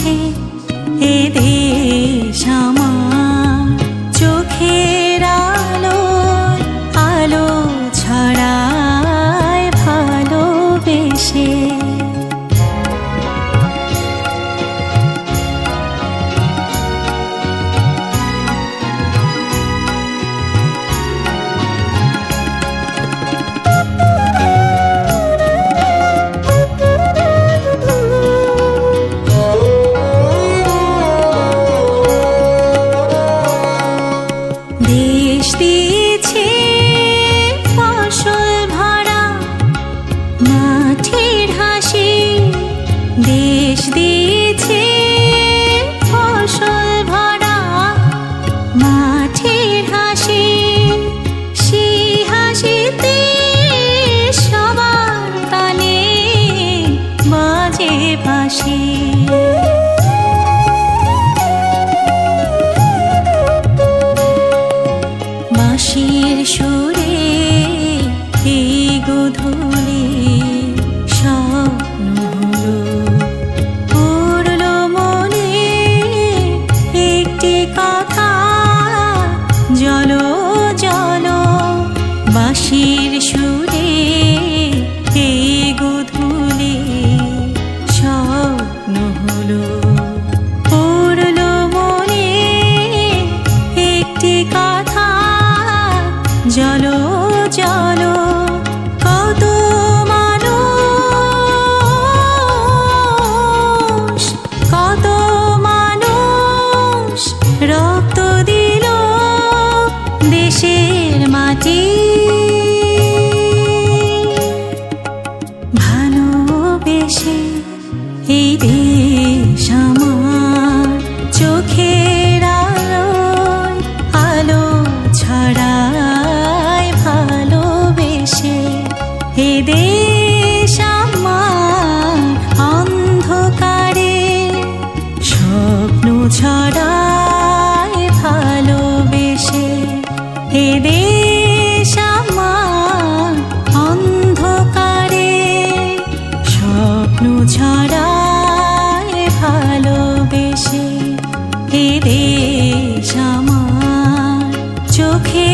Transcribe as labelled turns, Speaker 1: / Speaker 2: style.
Speaker 1: ভালোবেসে এ দেশ আমার চোখের আলো আলো ছড়ায় ভালোবেসে। দেশ দিয়েছে ফসল ভরা মাঠের হাসি, দেশ দিয়েছে ফসল ভরা মাঠের হাসি, সেই হাসিতে সবার তালে বাজে বাঁশি। বাঁশির সুরে এই গোধূলি স্বপ্ন হলো, পড়লো মনে একটি কথা জলো জলো। বাঁশির সুরে এই গোধূলি স্বপ্ন হলো, পড়লো মনে একটি কথা জলো জলো। কত মানুষ কত মানুষ রক্ত দিল দেশের মাটি, ভালোবেসে এই দেশ আমার চোখের আলো আলো ছড়ায় ভালোবেসে। এ দেশ আমার অন্ধকারে স্বপ্ন ছড়ায় ভালোবেসে। এ দেশ আমার অন্ধকারে স্বপ্ন ছড়ায় ভালোবেসে। এ দেশ আমার চোখে